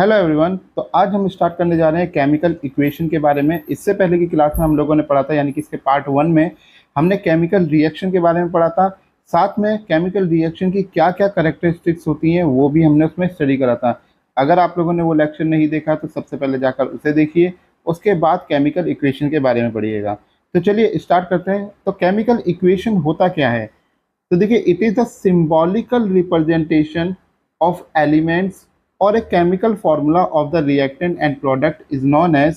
Hello everyone. तो आज हम स्टार्ट करने जा रहे हैं केमिकल इक्वेशन के बारे में। इससे पहले की क्लास में हम लोगों ने पढ़ा था, यानी कि इसके पार्ट 1 में हमने केमिकल रिएक्शन के बारे में पढ़ा था। साथ में केमिकल रिएक्शन की क्या क्या करेक्टरिस्टिक्स होती हैं वो भी हमने उसमें स्टडी करा था। अगर आप लोगों ने वो लेक्चर नहीं देखा तो सबसे पहले जाकर उसे देखिए, उसके बाद केमिकल इक्वेशन के बारे में पढ़िएगा। तो चलिए स्टार्ट करते हैं। तो केमिकल इक्वेशन होता क्या है? तो देखिए, it is the symbolical representation of elements और a chemical formula of the reactant and product is known as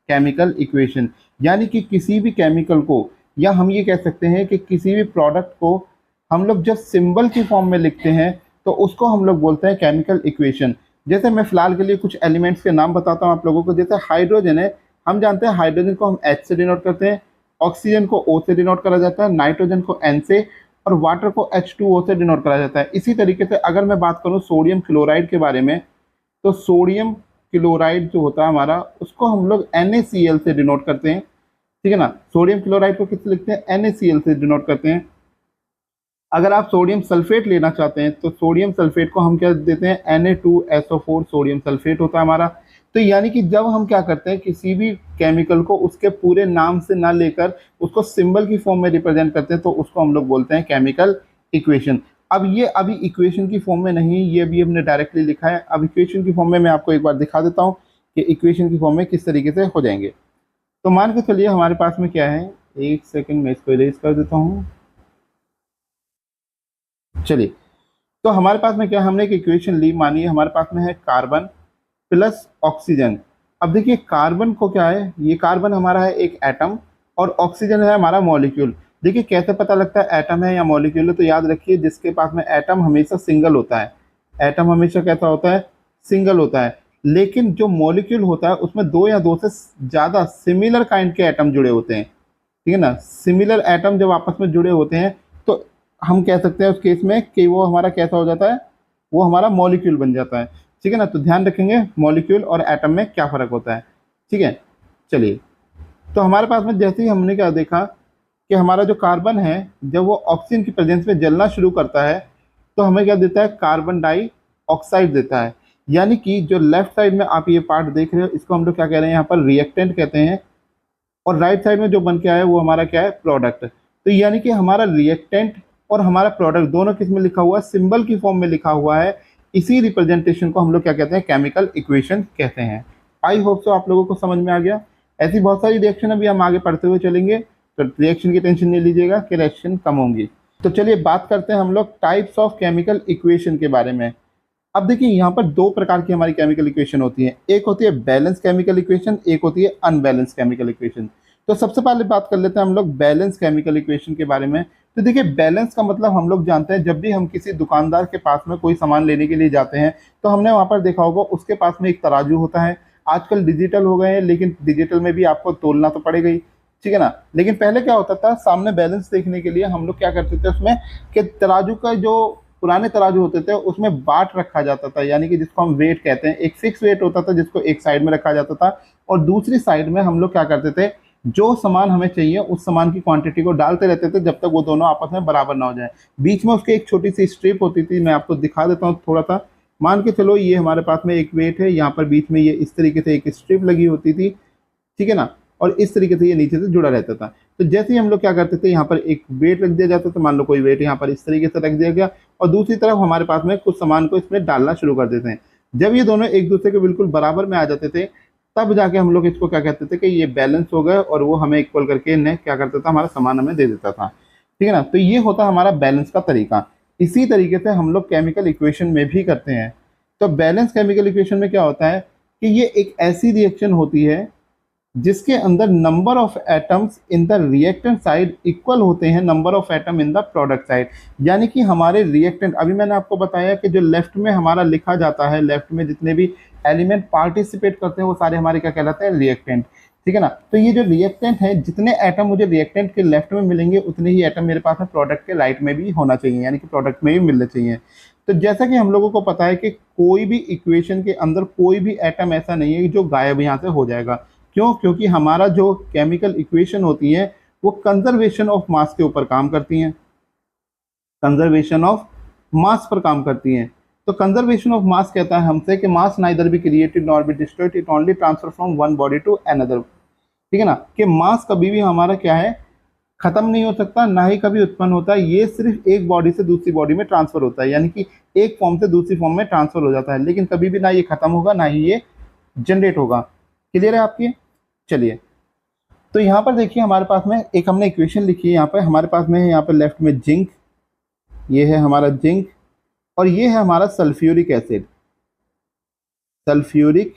chemical equation. यानी कि किसी भी केमिकल को, या हम ये कह सकते हैं कि किसी भी प्रोडक्ट को हम लोग जब सिंबल की फॉर्म में लिखते हैं तो उसको हम लोग बोलते हैं केमिकल इक्वेशन। जैसे मैं फिलहाल के लिए कुछ एलिमेंट्स के नाम बताता हूँ आप लोगों को। जैसे हाइड्रोजन है, हम जानते हैं हाइड्रोजन को हम H से डिनोट करते हैं, ऑक्सीजन को O से डिनोट करा जाता है, नाइट्रोजन को N से, और वाटर को H2O से डिनोट करा जाता है। इसी तरीके से अगर मैं बात करूँ सोडियम क्लोराइड के बारे में, तो सोडियम क्लोराइड जो होता है हमारा, उसको हम लोग NaCl से डिनोट करते हैं। ठीक है ना। सोडियम क्लोराइड को किससे लिखते हैं? NaCl से डिनोट करते हैं। अगर आप सोडियम सल्फेट लेना चाहते हैं तो सोडियम सल्फेट को हम क्या देते हैं? Na2SO4 सोडियम सल्फेट होता है हमारा। तो यानी कि जब हम क्या करते हैं, किसी भी केमिकल को उसके पूरे नाम से ना लेकर उसको सिंबल की फॉर्म में रिप्रेजेंट करते हैं तो उसको हम लोग बोलते हैं केमिकल इक्वेशन। अब ये अभी इक्वेशन की फॉर्म में नहीं, ये भी हमने डायरेक्टली लिखा है। अब इक्वेशन की फॉर्म में मैं आपको एक बार दिखा देता हूँ कि इक्वेशन की फॉर्म में किस तरीके से हो जाएंगे। तो मान के चलिए हमारे पास में क्या है, एक सेकंड में इसको इरेज कर देता हूँ। चलिए, तो हमारे पास में क्या, हमने एक इक्वेशन ली, मानिए हमारे पास में है कार्बन प्लस ऑक्सीजन। अब देखिए कार्बन को क्या है, ये कार्बन हमारा है एक एटम और ऑक्सीजन है हमारा मॉलिक्यूल। देखिए कैसे पता लगता है एटम है या मॉलिक्यूल है? तो याद रखिए, जिसके पास में एटम हमेशा सिंगल होता है, एटम हमेशा कैसा होता है? सिंगल होता है। लेकिन जो मॉलिक्यूल होता है उसमें दो या दो से ज़्यादा सिमिलर काइंड के एटम जुड़े होते हैं। ठीक है ना। सिमिलर एटम जब आपस में जुड़े होते हैं तो हम कह सकते हैं उस केस में कि वो हमारा कैसा हो जाता है, वो हमारा मॉलिक्यूल बन जाता है। ठीक है ना। तो ध्यान रखेंगे मॉलिक्यूल और एटम में क्या फ़र्क होता है। ठीक है। चलिए, तो हमारे पास में जैसे ही हमने क्या देखा कि हमारा जो कार्बन है जब वो ऑक्सीजन की प्रेजेंस में जलना शुरू करता है तो हमें क्या देता है? कार्बन डाइऑक्साइड देता है। यानी कि जो लेफ्ट साइड में आप ये पार्ट देख रहे हो इसको हम लोग क्या कह रहे हैं? यहाँ पर रिएक्टेंट कहते हैं, और राइट साइड में जो बन के आया वो हमारा क्या है? प्रोडक्ट। तो यानी कि हमारा रिएक्टेंट और हमारा प्रोडक्ट दोनों किस में लिखा हुआ है? सिंबल की फॉर्म में लिखा हुआ है। इसी रिप्रेजेंटेशन को हम लोग क्या कहते हैं? केमिकल इक्वेशन कहते हैं। आई होप सो आप लोगों को समझ में आ गया। ऐसी बहुत सारी रिएक्शन अभी हम आगे पढ़ते हुए चलेंगे, तो रिएक्शन की टेंशन नहीं लीजिएगा कि रिएक्शन कम होंगी। तो चलिए बात करते हैं हम लोग टाइप्स ऑफ केमिकल इक्वेशन के बारे में। अब देखिए यहाँ पर दो प्रकार की हमारी केमिकल इक्वेशन होती है, एक होती है बैलेंस केमिकल इक्वेशन, एक होती है अनबैलेंस केमिकल इक्वेशन। तो सबसे पहले बात कर लेते हैं हम लोग बैलेंस केमिकल इक्वेशन के बारे में। तो देखिए बैलेंस का मतलब हम लोग जानते हैं, जब भी हम किसी दुकानदार के पास में कोई सामान लेने के लिए जाते हैं तो हमने वहाँ पर देखा होगा उसके पास में एक तराजू होता है। आजकल डिजिटल हो गए हैं, लेकिन डिजिटल में भी आपको तोलना तो पड़ेगा ही। ठीक है ना। लेकिन पहले क्या होता था, सामने बैलेंस देखने के लिए हम लोग क्या करते थे उसमें, कि तराजू का जो पुराने तराजू होते थे उसमें बाट रखा जाता था, यानी कि जिसको हम वेट कहते हैं। एक फिक्स वेट होता था जिसको एक साइड में रखा जाता था, और दूसरी साइड में हम लोग क्या करते थे, जो सामान हमें चाहिए उस सामान की क्वांटिटी को डालते रहते थे जब तक वो दोनों आपस में बराबर ना हो जाए। बीच में उसके एक छोटी सी स्ट्रिप होती थी, मैं आपको दिखा देता हूँ थोड़ा सा। मान के चलो ये हमारे पास में एक वेट है, यहाँ पर बीच में ये इस तरीके से एक स्ट्रिप लगी होती थी। ठीक है ना। और इस तरीके से ये नीचे से जुड़ा रहता था। तो जैसे ही हम लोग क्या करते थे, यहाँ पर एक वेट रख दिया जाता था, मान लो कोई वेट यहाँ पर इस तरीके से रख दिया गया, और दूसरी तरफ हमारे पास में कुछ सामान को इसमें डालना शुरू कर देते हैं। जब ये दोनों एक दूसरे के बिल्कुल बराबर में आ जाते थे तब जाके हम लोग इसको क्या कहते थे कि ये बैलेंस हो गए, और वो हमें इक्वल करके ने क्या करता था, हमारा सामान हमें दे देता था। ठीक है ना। तो ये होता हमारा बैलेंस का तरीका। इसी तरीके से हम लोग केमिकल इक्वेशन में भी करते हैं। तो बैलेंस केमिकल इक्वेशन में क्या होता है कि ये एक ऐसी रिएक्शन होती है जिसके अंदर number of atoms in the reactant side equal होते हैं number of atom in the product side. यानी कि हमारे रिएक्टेंट, अभी मैंने आपको बताया कि जो लेफ्ट में हमारा लिखा जाता है, लेफ्ट में जितने भी एलिमेंट पार्टिसिपेट करते हैं वो सारे हमारे क्या कहलाते हैं? रिएक्टेंट। ठीक है ना। तो ये जो रिएक्टेंट है, जितने एटम मुझे रिएक्टेंट के लेफ्ट में मिलेंगे उतने ही एटम मेरे पास में प्रोडक्ट के राइट में भी होना चाहिए, यानी कि प्रोडक्ट में भी मिलने चाहिए। तो जैसा कि हम लोगों को पता है कि कोई भी इक्वेशन के अंदर कोई भी एटम ऐसा नहीं है जो गायब यहाँ से हो जाएगा। क्यों? क्योंकि हमारा जो केमिकल इक्वेशन होती है वो कंजर्वेशन ऑफ मास के ऊपर काम करती हैं, कंजर्वेशन ऑफ मास पर काम करती हैं। तो कंजर्वेशन ऑफ मास कहता है हमसे कि mass neither be created nor be destroyed, it only transfer from one body to another. ठीक है ना, कि मास कभी भी हमारा क्या है, खत्म नहीं हो सकता, ना ही कभी उत्पन्न होता है, ये सिर्फ एक बॉडी से दूसरी बॉडी में ट्रांसफर होता है, यानी कि एक फॉर्म से दूसरी फॉर्म में ट्रांसफर हो जाता है, लेकिन कभी भी ना ये खत्म होगा ना ही ये जनरेट होगा। क्लियर है आपकी? चलिए, तो यहाँ पर देखिए हमारे पास में एक हमने इक्वेशन लिखी है, यहाँ पर हमारे पास में है, यहाँ पर लेफ्ट में जिंक, ये है हमारा जिंक, और ये है हमारा सल्फ्यूरिक एसिड, सल्फ्यूरिक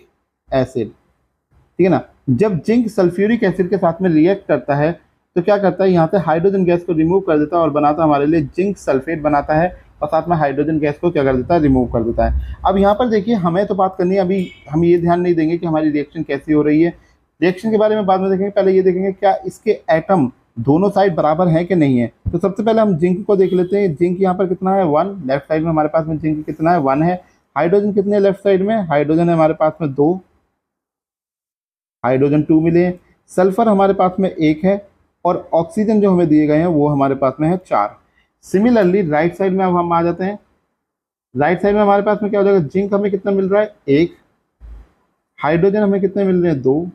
एसिड। ठीक है ना, जब जिंक सल्फ्यूरिक एसिड के साथ में रिएक्ट करता है तो क्या करता है, यहाँ से हाइड्रोजन गैस को रिमूव कर देता है और बनाता है हमारे लिए जिंक सल्फेट बनाता है, और साथ में हाइड्रोजन गैस को क्या कर देता है, रिमूव कर देता है। अब यहाँ पर देखिए हमें तो बात करनी है, अभी हम ये ध्यान नहीं देंगे कि हमारी रिएक्शन कैसी हो रही है, रिएक्शन के बारे में बाद में देखेंगे, पहले ये देखेंगे क्या इसके एटम दोनों साइड बराबर हैं कि नहीं है। तो सबसे पहले हम जिंक को देख लेते हैं, जिंक यहाँ पर कितना है 1, लेफ्ट साइड में हमारे पास में जिंक कितना है 1 है। हाइड्रोजन कितने हैं लेफ्ट साइड में, हाइड्रोजन है हमारे पास में 2, हाइड्रोजन 2 मिले हैं। सल्फर हमारे पास में 1 है, और ऑक्सीजन जो हमें दिए गए हैं वो हमारे पास में है 4। सिमिलरली राइट साइड में अब हम आ जाते हैं, राइट साइड में हमारे पास में क्या हो जाएगा, जिंक हमें कितना मिल रहा है 1, हाइड्रोजन हमें कितने मिल रहे हैं 2,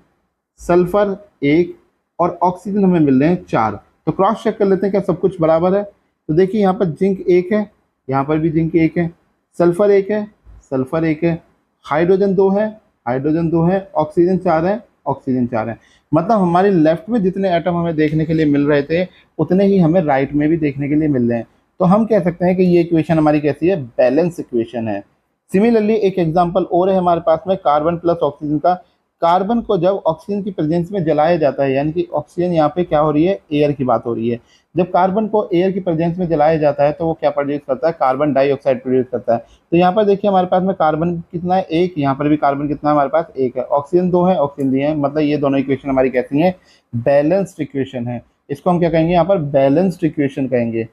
सल्फर 1, और ऑक्सीजन हमें मिल रहे हैं 4। तो क्रॉस चेक कर लेते हैं क्या सब कुछ बराबर है। तो देखिए यहाँ पर जिंक 1 है, यहाँ पर भी जिंक 1 है, सल्फर 1 है, सल्फर 1 है, हाइड्रोजन 2 है, हाइड्रोजन 2 है, ऑक्सीजन 4 है, ऑक्सीजन 4 है। मतलब हमारे लेफ्ट में जितने एटम हमें देखने के लिए मिल रहे थे उतने ही हमें राइट में भी देखने के लिए मिल रहे हैं। तो हम कह सकते हैं कि ये इक्वेशन हमारी कैसी है, बैलेंस इक्वेशन है। सिमिलरली एक एग्जांपल और है हमारे पास में कार्बन प्लस ऑक्सीजन का। कार्बन को जब ऑक्सीजन की प्रेजेंस में जलाया जाता है, यानी कि ऑक्सीजन यहाँ पे क्या हो रही है, एयर की बात हो रही है, जब कार्बन को एयर की प्रेजेंस में जलाया जाता है तो वो क्या प्रोड्यूस करता है, कार्बन डाइऑक्साइड प्रोड्यूस करता है। तो यहाँ पर देखिए हमारे पास में कार्बन कितना है 1, यहाँ पर भी कार्बन कितना है हमारे पास 1 है, ऑक्सीजन 2 है, ऑक्सीजन दिए हैं, मतलब ये दोनों इक्वेशन हमारी कैसी है, बैलेंस्ड इक्वेशन है। इसको हम क्या कहेंगे, यहाँ पर बैलेंस्ड इक्वेशन कहेंगे।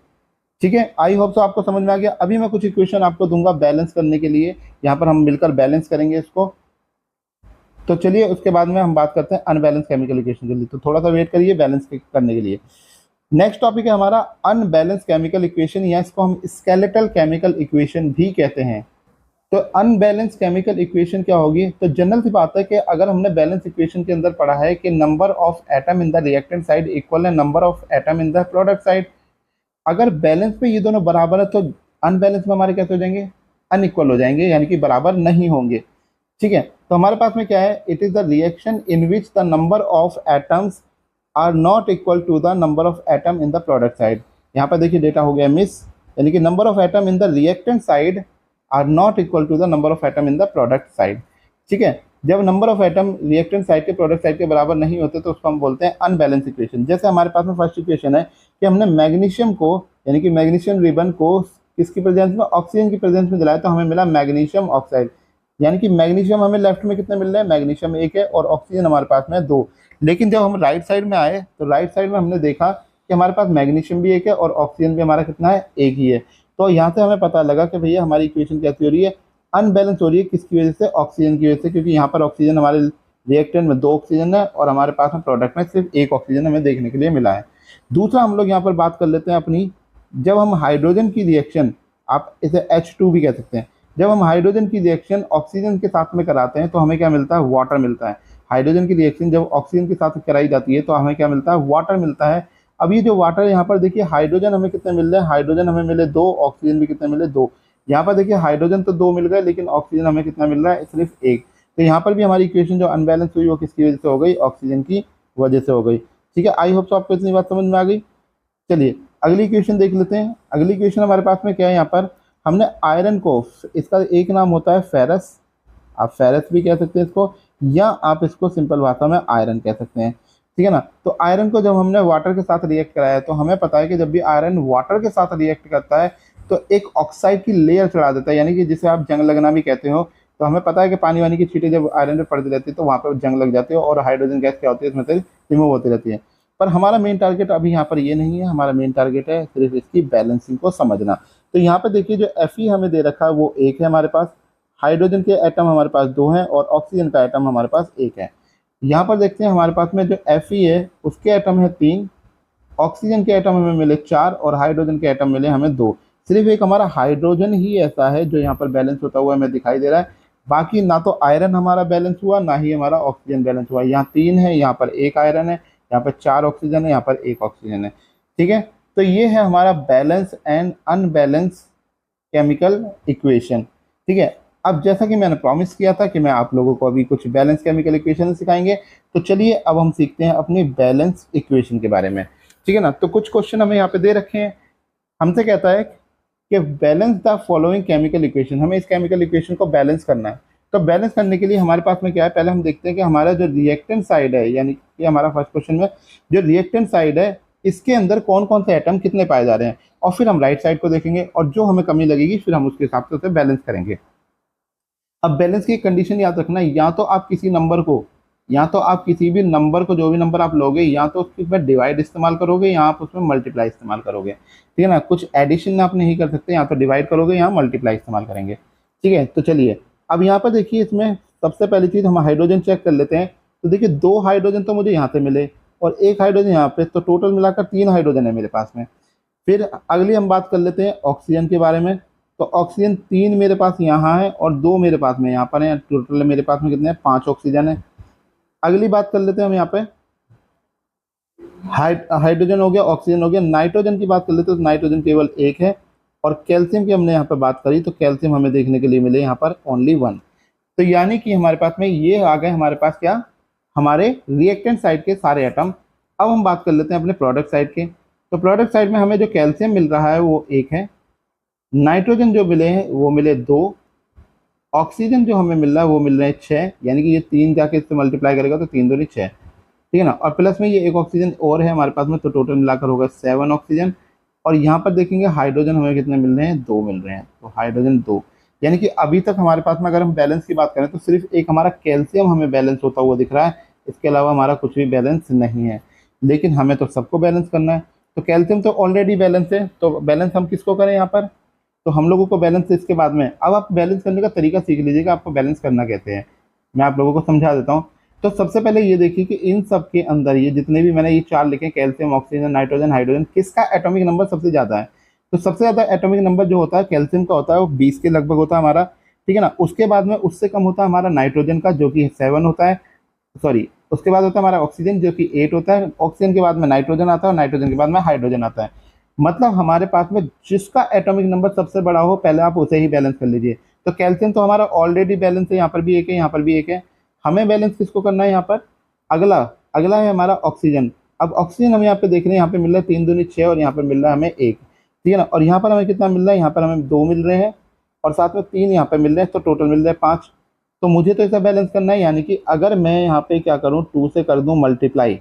ठीक है, आई होप तो आपको समझ में आ गया। अभी मैं कुछ इक्वेशन आपको दूंगा बैलेंस करने के लिए, यहाँ पर हम मिलकर बैलेंस करेंगे इसको। तो चलिए उसके बाद में हम बात करते हैं अनबैलेंस केमिकल इक्वेशन के लिए, तो थोड़ा सा वेट करिए बैलेंस करने के लिए। नेक्स्ट टॉपिक है हमारा अनबैलेंस केमिकल इक्वेशन, या इसको हम स्केलेटल केमिकल इक्वेशन भी कहते हैं। तो अनबैलेंस केमिकल इक्वेशन क्या होगी, तो जनरल सी बात है कि अगर हमने बैलेंस इक्वेशन के अंदर पढ़ा है कि number of atom in the reactant side equal है number of atom in the product side, अगर बैलेंस में ये दोनों बराबर है तो अनबैलेंस में हमारे कैसे हो जाएंगे, अनइक्वल हो जाएंगे, यानी कि बराबर नहीं होंगे। ठीक है, तो हमारे पास में क्या है, it is the reaction in which the number of atoms are not equal to the number of atom in the product side. यहाँ पर देखिए डेटा हो गया मिस, यानी कि number of atom in the reactant side are not equal to the number of atom in the product side. ठीक है, जब number of atom reactant side के प्रोडक्ट साइड के बराबर नहीं होते तो उसको हम बोलते हैं अनबैलेंस इक्वेशन। जैसे हमारे पास में फर्स्ट इक्वेशन है कि हमने मैग्नीशियम को, यानी कि मैग्नीशियम रिबन को किसकी प्रेजेंस में, ऑक्सीजन की प्रेजेंस में जलाया तो हमें मिला मैग्नीशियम ऑक्साइड, यानी कि मैग्नीशियम हमें लेफ्ट में कितने मिल रहे हैं, मैग्नीशियम 1 है और ऑक्सीजन हमारे पास में 2। लेकिन जब हम राइट साइड में आए तो राइट साइड में हमने देखा कि हमारे पास मैग्नीशियम भी 1 है और ऑक्सीजन भी हमारा कितना है, 1 ही है। तो यहाँ से हमें पता लगा कि भैया हमारी इक्वेशन कैसी हो रही है, अनबैलेंस हो रही है। किसकी वजह से, ऑक्सीजन की वजह से, क्योंकि यहाँ पर ऑक्सीजन हमारे रिएक्टेंट में 2 ऑक्सीजन है और हमारे पास में प्रोडक्ट में सिर्फ 1 ऑक्सीजन हमें देखने के लिए मिला है। दूसरा हम लोग यहाँ पर बात कर लेते हैं अपनी, जब हम हाइड्रोजन की रिएक्शन, आप इसे H2 भी कह सकते हैं, जब हम हाइड्रोजन की रिएक्शन ऑक्सीजन के साथ में कराते हैं तो हमें क्या मिलता है, वाटर मिलता है। हाइड्रोजन की रिएक्शन जब ऑक्सीजन के साथ कराई जाती है तो हमें क्या मिलता है, वाटर मिलता है। अब ये जो वाटर है यहाँ पर देखिए हाइड्रोजन हमें कितने मिल रहे हैं, हाइड्रोजन हमें मिले 2, ऑक्सीजन भी कितने मिले 2। यहाँ पर देखिए हाइड्रोजन तो 2 मिल गए लेकिन ऑक्सीजन हमें कितना मिल रहा है, सिर्फ 1। तो यहाँ पर भी हमारी इक्वेशन जो अनबैलेंस हुई वो किसकी वजह से हो गई, ऑक्सीजन की वजह से हो गई। ठीक है, आई होप तो आपको इतनी बात समझ में आ गई। चलिए अगली इक्वेशन देख लेते हैं। अगली इक्वेशन हमारे पास में क्या है, यहाँ पर हमने आयरन को, इसका एक नाम होता है फेरस, आप फेरस भी कह सकते हैं इसको, या आप इसको सिंपल भाषा में आयरन कह सकते हैं। ठीक है ना, तो आयरन को जब हमने वाटर के साथ रिएक्ट कराया तो हमें पता है कि जब भी आयरन वाटर के साथ रिएक्ट करता है तो एक ऑक्साइड की लेयर चढ़ा देता है, यानी कि जिसे आप जंग लगना भी कहते हो। तो हमें पता है कि पानी वानी की छींटें जब आयरन पे पड़ती रहती है तो वहाँ पर जंग लग जाती है और हाइड्रोजन गैस क्या होती है इसमें से रिमूव होती रहती है। पर हमारा मेन टारगेट अभी यहाँ पर ये नहीं है, हमारा मेन टारगेट है सिर्फ इसकी बैलेंसिंग को समझना। तो यहाँ पर देखिए जो Fe हमें दे रखा है वो 1 है हमारे पास, हाइड्रोजन के एटम हमारे पास 2 हैं और ऑक्सीजन का एटम हमारे पास 1 है। यहाँ पर देखते हैं हमारे पास में जो Fe है उसके एटम है 3, ऑक्सीजन के एटम हमें मिले 4 और हाइड्रोजन के एटम मिले हमें 2। सिर्फ एक हमारा हाइड्रोजन ही ऐसा है जो यहाँ पर बैलेंस होता हुआ हमें दिखाई दे रहा है। बाकी ना तो आयरन हमारा बैलेंस हुआ, ना ही हमारा ऑक्सीजन बैलेंस हुआ। यहाँ 3 है, यहाँ पर 1 आयरन है, यहाँ पर 4 ऑक्सीजन है, यहाँ पर 1 ऑक्सीजन है। ठीक है, तो ये है हमारा balance and unbalance chemical equation. ठीक है, अब जैसा कि मैंने प्रॉमिस किया था कि मैं आप लोगों को अभी कुछ बैलेंस केमिकल इक्वेशन सिखाएंगे, तो चलिए अब हम सीखते हैं अपनी बैलेंस इक्वेशन के बारे में। ठीक है ना, तो कुछ क्वेश्चन हमें यहाँ पे दे रखे हैं। हमसे कहता है कि balance the following chemical equation, हमें इस केमिकल इक्वेशन को बैलेंस करना है। तो बैलेंस करने के लिए हमारे पास में क्या है, पहले हम देखते हैं कि हमारा जो रिएक्टेंट साइड है, यानी कि हमारा फर्स्ट क्वेश्चन में जो रिएक्टेंट साइड है इसके अंदर कौन कौन से एटम कितने पाए जा रहे हैं, और फिर हम राइट साइड को देखेंगे और जो हमें कमी लगेगी फिर हम उसके हिसाब से उसे बैलेंस करेंगे। अब बैलेंस की कंडीशन याद रखना, या तो आप किसी नंबर को, या तो आप किसी भी नंबर को, जो भी नंबर आप लोगे, या तो उसमें डिवाइड इस्तेमाल करोगे या आप उसमें मल्टीप्लाई इस्तेमाल करोगे। ठीक है ना, कुछ एडिशन आप नहीं कर सकते, या तो डिवाइड करोगे या मल्टीप्लाई इस्तेमाल करेंगे। ठीक है, तो चलिए अब यहाँ पर देखिए, इसमें सबसे पहली चीज़ हम हाइड्रोजन चेक कर लेते हैं। तो देखिए 2 हाइड्रोजन तो मुझे यहाँ से मिले और 1 हाइड्रोजन यहाँ पे, तो टोटल मिलाकर 3 हाइड्रोजन है मेरे पास में। फिर अगली हम बात कर लेते हैं ऑक्सीजन के बारे में। तो ऑक्सीजन 3 मेरे पास यहाँ है और 2 मेरे पास में यहाँ पर है, टोटल मेरे पास में कितने हैं, 5 ऑक्सीजन है। अगली बात कर लेते हैं हम यहाँ पे, हाइड्रोजन हो गया, ऑक्सीजन हो गया। नाइट्रोजन की बात कर लेते हैं तो नाइट्रोजन केवल 1 है। और कैल्शियम की हमने यहाँ पे बात करी तो कैल्शियम हमें देखने के लिए मिले यहाँ पर ओनली 1। तो यानी कि हमारे पास में ये आ गए हमारे पास क्या, हमारे रिएक्टेंट साइड के सारे एटम। अब हम बात कर लेते हैं अपने प्रोडक्ट साइड के। तो प्रोडक्ट साइड में हमें जो कैल्शियम मिल रहा है वो 1 है, नाइट्रोजन जो मिले हैं वो मिले 2, ऑक्सीजन जो हमें मिल रहा है वो मिल रहे हैं 6, यानी कि ये 3 जाके इससे मल्टीप्लाई करेगा तो 3 दूनी 6। ठीक है ना, और प्लस में ये 1 ऑक्सीजन और है हमारे पास में, तो टोटल मिलाकर होगा 7 ऑक्सीजन। और यहाँ पर देखेंगे हाइड्रोजन हमें कितने मिल रहे हैं, 2 मिल रहे हैं, तो हाइड्रोजन 2। यानी कि अभी तक हमारे पास में अगर हम बैलेंस की बात करें तो सिर्फ एक हमारा कैल्शियम हमें बैलेंस होता हुआ दिख रहा है, इसके अलावा हमारा कुछ भी बैलेंस नहीं है। लेकिन हमें तो सबको बैलेंस करना है। तो कैल्शियम तो ऑलरेडी बैलेंस है, तो बैलेंस हम किसको करें यहाँ पर, तो हम लोगों को बैलेंस इसके बाद में। अब आप बैलेंस करने का तरीका सीख लीजिएगा, आपको बैलेंस करना कहते हैं, मैं आप लोगों को समझा देता हूँ। तो सबसे पहले ये देखिए कि इन सब के अंदर ये जितने भी मैंने ये 4 लिखे, कैल्शियम, ऑक्सीजन, नाइट्रोजन, हाइड्रोजन, किसका एटॉमिक नंबर सबसे ज़्यादा है। तो सबसे ज़्यादा एटॉमिक नंबर जो होता है कैल्शियम का होता है, वो 20 के लगभग होता है हमारा। ठीक है ना, उसके बाद में उससे कम होता है हमारा नाइट्रोजन का जो कि 7 होता है, सॉरी, उसके बाद होता है हमारा ऑक्सीजन जो कि 8 होता है। ऑक्सीजन के बाद में नाइट्रोजन आता है और नाइट्रोजन के बाद में हाइड्रोजन आता है। मतलब हमारे पास में जिसका एटॉमिक नंबर सबसे बड़ा हो पहले आप उसे ही बैलेंस कर लीजिए। तो कैल्शियम तो हमारा ऑलरेडी बैलेंस है, यहाँ पर भी 1 है, यहाँ पर भी 1 है। हमें बैलेंस किसको करना है यहाँ पर, अगला अगला है हमारा ऑक्सीजन। अब ऑक्सीजन हम यहाँ पे देख रहे हैं, यहाँ पे मिल रहा है 3 दूनी 6 और यहाँ पर मिल रहा है हमें 1। ठीक है ना, और यहाँ पर हमें कितना मिल रहा है, यहाँ पर हमें 2 मिल रहे हैं और साथ में 3 यहाँ पे मिल रहे हैं, तो टोटल मिल रहे हैं 5। तो मुझे तो इसे बैलेंस करना है, यानी कि अगर मैं यहाँ पे क्या करूँ, 2 से कर दूँ मल्टीप्लाई।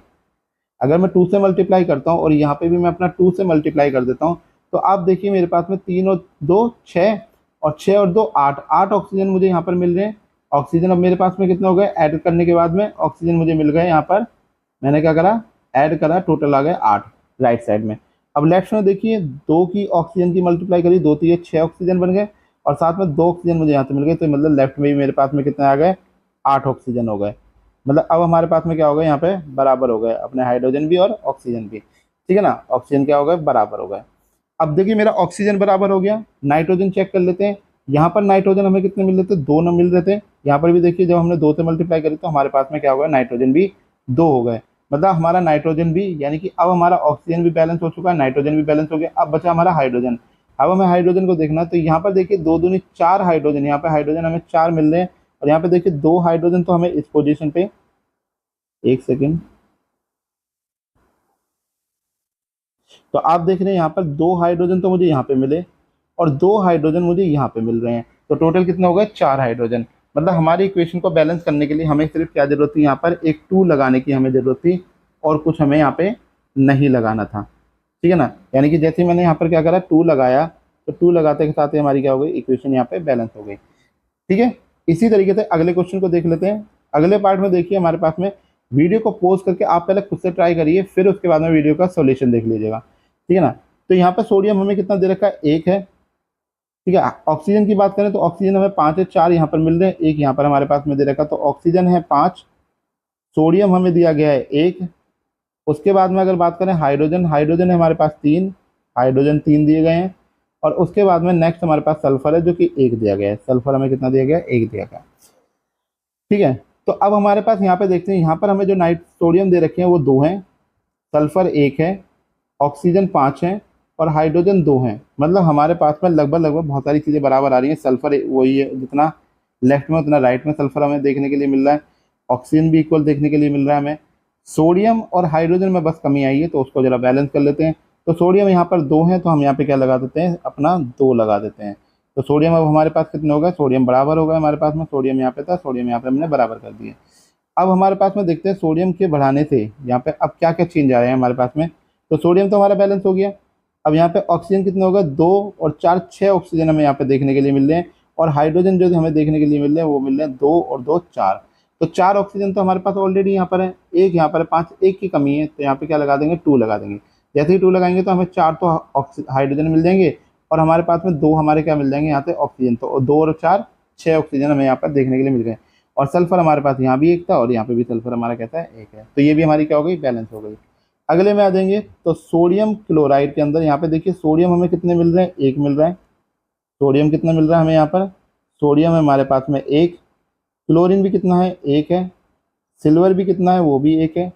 अगर मैं 2 से मल्टीप्लाई करता हूँ और यहाँ पे भी मैं अपना 2 से मल्टीप्लाई कर देता हूँ, तो आप देखिए मेरे पास में 3 और 2 6 और 6 और 2 8, 8 ऑक्सीजन मुझे यहाँ पर मिल रहे हैं। ऑक्सीजन अब मेरे पास में कितने हो गए, ऐड करने के बाद में ऑक्सीजन मुझे मिल गए यहाँ पर, मैंने क्या करा, ऐड करा, टोटल आ गए 8 राइट साइड में। अब लेफ्ट में देखिए 2 की ऑक्सीजन की मल्टीप्लाई करी, 2 3 6 ऑक्सीजन बन गए और साथ में 2 ऑक्सीजन मुझे यहाँ से मिल गए, तो मतलब लेफ्ट में भी मेरे पास में कितने आ गए, 8 ऑक्सीजन हो गए। मतलब अब हमारे पास में क्या हो गया, यहाँ पे बराबर हो गए अपने हाइड्रोजन भी और ऑक्सीजन भी। ठीक है ना, ऑक्सीजन क्या हो गए, बराबर हो गए। अब देखिए मेरा ऑक्सीजन बराबर हो गया। नाइट्रोजन चेक कर लेते हैं, यहाँ पर नाइट्रोजन हमें कितने मिल रहे थे, 2 न मिल रहे थे। यहाँ पर भी देखिए जब हमने 2 से मल्टीप्लाई करी तो हमारे पास में क्या हो गया, नाइट्रोजन भी 2 हो गए। मतलब हमारा नाइट्रोजन भी, यानी कि अब हमारा ऑक्सीजन भी बैलेंस हो चुका है, नाइट्रोजन भी बैलेंस हो गया। अब बचा हमारा हाइड्रोजन। अब हमें हाइड्रोजन को देखना है, तो यहाँ पर देखिए 2 दूनी 4 हाइड्रोजन, यहाँ पे हाइड्रोजन हमें 4 मिल रहे हैं और यहाँ पे देखिए 2 हाइड्रोजन तो हमें इस पोजीशन पे, एक सेकेंड, तो आप देख रहे हैं यहाँ पर 2 हाइड्रोजन तो मुझे यहाँ पे मिले और 2 हाइड्रोजन मुझे यहाँ पे मिल रहे हैं, तो टोटल कितने हो गए, 4 हाइड्रोजन। मतलब हमारी इक्वेशन को बैलेंस करने के लिए हमें सिर्फ क्या जरूरत थी, यहाँ पर एक 2 लगाने की हमें जरूरत थी और कुछ हमें यहाँ पे नहीं लगाना था। ठीक है ना, यानी कि जैसे मैंने यहाँ पर क्या करा, 2 लगाया, तो 2 लगाते के साथ ही हमारी क्या हो गई, इक्वेशन यहाँ पे बैलेंस हो गई। ठीक है, इसी तरीके से अगले क्वेश्चन को देख लेते हैं। अगले पार्ट में देखिए हमारे पास में, वीडियो को पॉज करके आप पहले खुद से ट्राई करिए, फिर उसके बाद में वीडियो का सॉल्यूशन देख लीजिएगा। ठीक है ना, तो यहाँ पर सोडियम हमें कितना दे रखा है, 1 है। ठीक है, ऑक्सीजन की बात करें तो ऑक्सीजन हमें 5 है, 4 यहाँ पर मिल रहे हैं, 1 यहाँ पर हमारे पास में दे रखा, तो ऑक्सीजन है 5, सोडियम हमें दिया गया है 1। उसके बाद में अगर बात करें हाइड्रोजन, हाइड्रोजन है हमारे पास 3, हाइड्रोजन 3 दिए गए हैं। और उसके बाद में नेक्स्ट हमारे पास सल्फर है जो कि 1 दिया गया है। सल्फर हमें कितना दिया गया है? 1 दिया गया है। ठीक है, तो अब हमारे पास यहाँ पे देखते हैं, यहाँ पर हमें जो नाइट सोडियम दे रखे हैं वो 2 हैं, सल्फर 1 है, ऑक्सीजन 5 है और हाइड्रोजन 2 है। मतलब हमारे पास में लगभग लगभग बहुत सारी चीज़ें बराबर आ रही हैं। सल्फर वही है, जितना लेफ्ट में उतना राइट में सल्फर हमें देखने के लिए मिल रहा है। ऑक्सीजन भी इक्वल देखने के लिए मिल रहा है हमें। सोडियम और हाइड्रोजन में बस कमी आई है, तो उसको जरा बैलेंस कर लेते हैं। तो सोडियम यहाँ पर 2 है, तो हम यहाँ पे क्या लगा देते हैं? अपना 2 लगा देते हैं। तो सोडियम अब हमारे पास कितने होगा? सोडियम बराबर होगा हमारे पास में, सोडियम यहाँ पे था, सोडियम यहाँ पे हमने बराबर कर दिए। अब हमारे पास में देखते हैं सोडियम के बढ़ाने से यहाँ पे अब क्या क्या चेंज आ रहे हैं हमारे पास में। तो सोडियम तो हमारा बैलेंस हो गया। अब यहाँ पे ऑक्सीजन कितने होगा? 2 और 4 6 ऑक्सीजन हमें यहाँ पे देखने के लिए मिल रहे हैं। और हाइड्रोजन जो हमें देखने के लिए मिल रहे हैं वो मिल रहे हैं 2 और 2 4। तो 4 ऑक्सीजन तो हमारे पास ऑलरेडी यहाँ पर है, एक यहाँ पर है, 5 एक की कमी है, तो यहाँ पे क्या लगा देंगे? 2 लगा देंगे। जैसे ही 2 लगाएंगे तो हमें 4 तो हाइड्रोजन मिल जाएंगे और हमारे पास में 2 हमारे क्या मिल जाएंगे यहाँ पे? ऑक्सीजन। तो 2 और 4 6 ऑक्सीजन हमें यहाँ पर देखने के लिए मिल गए। और सल्फर हमारे पास यहाँ भी 1 था और यहाँ पे भी सल्फर हमारा कहता है 1 है, तो ये भी हमारी क्या हो गई? बैलेंस हो गई। अगले में आ जाएंगे तो सोडियम क्लोराइड के अंदर यहाँ पे देखिए सोडियम हमें कितने मिल रहे हैं? 1 मिल रहा है। सोडियम कितना मिल रहा है हमें यहाँ पर? सोडियम है हमारे पास में 1। क्लोरीन भी कितना है? 1 है। सिल्वर भी कितना है? वो भी 1 है।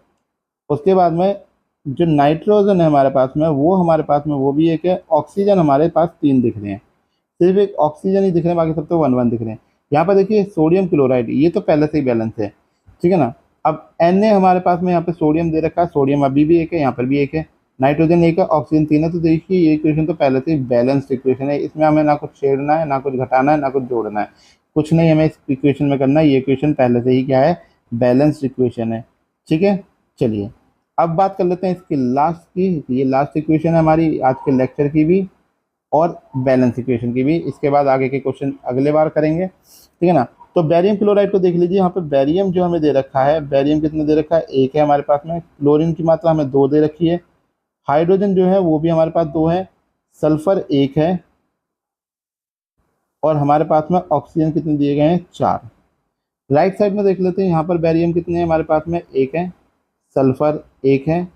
उसके बाद में जो नाइट्रोजन है हमारे पास में वो हमारे पास में वो भी 1 है। ऑक्सीजन हमारे पास 3 दिख रहे हैं, सिर्फ एक ऑक्सीजन ही दिख रहे हैं, बाकी सब तो 1 1 दिख रहे हैं। यहाँ पर देखिए सोडियम क्लोराइड ये तो पहले से ही बैलेंस है, ठीक है ना। अब Na हमारे पास में यहाँ पे सोडियम दे रखा है, सोडियम अभी भी 1 है, यहाँ पर भी 1 है। नाइट्रोजन 1 है, ऑक्सीजन 3 है। तो देखिए ये इक्वेशन तो पहले से ही बैलेंस्ड इक्वेशन है, इसमें हमें ना कुछ छेड़ना है, ना कुछ घटाना है, ना कुछ जोड़ना है, कुछ नहीं हमें इस इक्वेशन में करना है। ये इक्वेशन पहले से ही क्या है? बैलेंस्ड इक्वेशन है, ठीक है। चलिए अब बात कर लेते हैं इसकी लास्ट की। ये लास्ट इक्वेशन है हमारी आज के लेक्चर की भी और बैलेंस इक्वेशन की भी। इसके बाद आगे के क्वेश्चन अगले बार करेंगे, ठीक है ना। तो बैरियम क्लोराइड को देख लीजिए, यहाँ पे बैरियम जो हमें दे रखा है, बैरियम कितने दे रखा है? 1 है हमारे पास में। क्लोरीन की मात्रा हमें 2 दे रखी है। हाइड्रोजन जो है वो भी हमारे पास 2 है। सल्फर 1 है और हमारे पास में ऑक्सीजन कितने दिए गए हैं? 4। राइट साइड में देख लेते हैं, यहाँ पर बैरियम कितने हैं हमारे पास में? 1 है। सल्फर 1 है,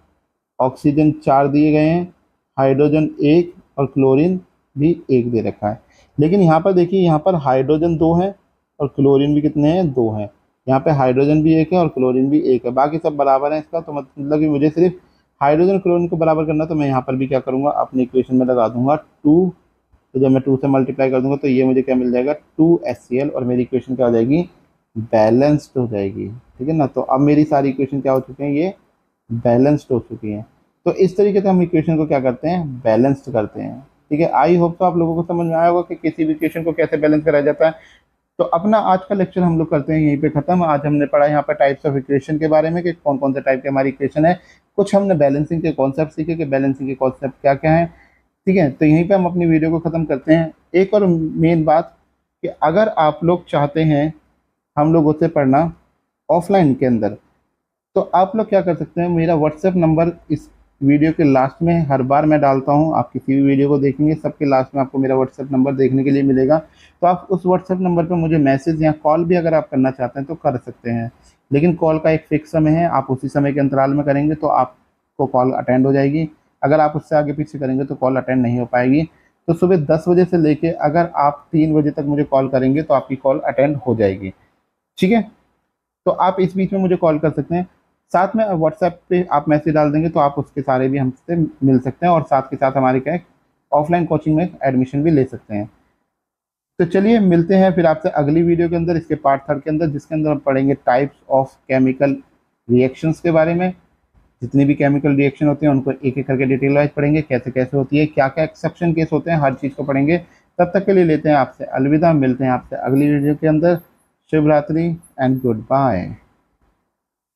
ऑक्सीजन 4 दिए गए हैं, हाइड्रोजन 1 और क्लोरीन भी 1 दे रखा है। लेकिन यहाँ पर देखिए, यहाँ पर हाइड्रोजन 2 है और क्लोरीन भी कितने हैं? 2 है। यहाँ पे हाइड्रोजन भी 1 है और क्लोरीन भी 1 है, बाकी सब बराबर है इसका। तो मतलब कि मुझे सिर्फ हाइड्रोजन क्लोरीन को बराबर करना, तो मैं यहाँ पर भी क्या करूँगा? अपनी इक्वेशन में लगा दूंगा 2। तो जब मैं 2 से मल्टीप्लाई कर दूंगा तो ये मुझे क्या मिल जाएगा? 2HCl और मेरी इक्वेशन क्या हो जाएगी? बैलेंस्ड हो जाएगी, ठीक है ना। तो अब मेरी सारी इक्वेशन क्या हो चुकी हैं? ये बैलेंस्ड हो चुकी हैं। तो इस तरीके से हम इक्वेशन को क्या करते हैं? बैलेंस्ड करते हैं, ठीक है। आई होप तो आप लोगों को समझ में आया होगा कि किसी भी इक्वेशन को कैसे बैलेंस कराया जाता है। तो अपना आज का लेक्चर हम लोग करते हैं यहीं पे खत्म। आज हमने पढ़ा यहाँ पर टाइप्स ऑफ इक्वेशन के बारे में कि कौन कौन से टाइप के हमारी इक्वेशन है। कुछ हमने बैलेंसिंग के कॉन्सेप्ट सीखे कि बैलेंसिंग के कॉन्सेप्ट क्या क्या हैं, ठीक है। तो यहीं पे हम अपनी वीडियो को ख़त्म करते हैं। एक और मेन बात कि अगर आप लोग चाहते हैं हम लोगों से पढ़ना ऑफलाइन के अंदर, तो आप लोग क्या कर सकते हैं? मेरा व्हाट्सएप नंबर इस वीडियो के लास्ट में हर बार मैं डालता हूं। आप किसी भी वीडियो को देखेंगे सबके लास्ट में आपको मेरा व्हाट्सएप नंबर देखने के लिए मिलेगा। तो आप उस व्हाट्सएप नंबर पर मुझे मैसेज या कॉल भी अगर आप करना चाहते हैं तो कर सकते हैं। लेकिन कॉल का एक फिक्स समय है, आप उसी समय के अंतराल में करेंगे तो आपको कॉल अटेंड हो जाएगी। अगर आप उससे आगे पीछे करेंगे तो कॉल अटेंड नहीं हो पाएगी। तो सुबह 10 बजे से लेके अगर आप 3 बजे तक मुझे कॉल करेंगे तो आपकी कॉल अटेंड हो जाएगी, ठीक है। तो आप इस बीच में मुझे कॉल कर सकते हैं। साथ में व्हाट्सएप पे आप मैसेज डाल देंगे तो आप उसके सारे भी हमसे मिल सकते हैं और साथ के साथ हमारे क्या ऑफलाइन कोचिंग में एडमिशन भी ले सकते हैं। तो चलिए मिलते हैं फिर आपसे अगली वीडियो के अंदर, इसके पार्ट 3 के अंदर, जिसके अंदर हम पढ़ेंगे टाइप्स ऑफ केमिकल रिएक्शंस के बारे में। जितनी भी केमिकल रिएक्शन होते हैं उनको एक एक करके डिटेल वाइज पढ़ेंगे, कैसे कैसे होती है, क्या क्या एक्सेप्शन केस होते हैं, हर चीज़ को पढ़ेंगे। तब तक के लिए लेते हैं आपसे अलविदा, मिलते हैं आपसे अगली वीडियो के अंदर। शुभ रात्रि एंड गुड बाय।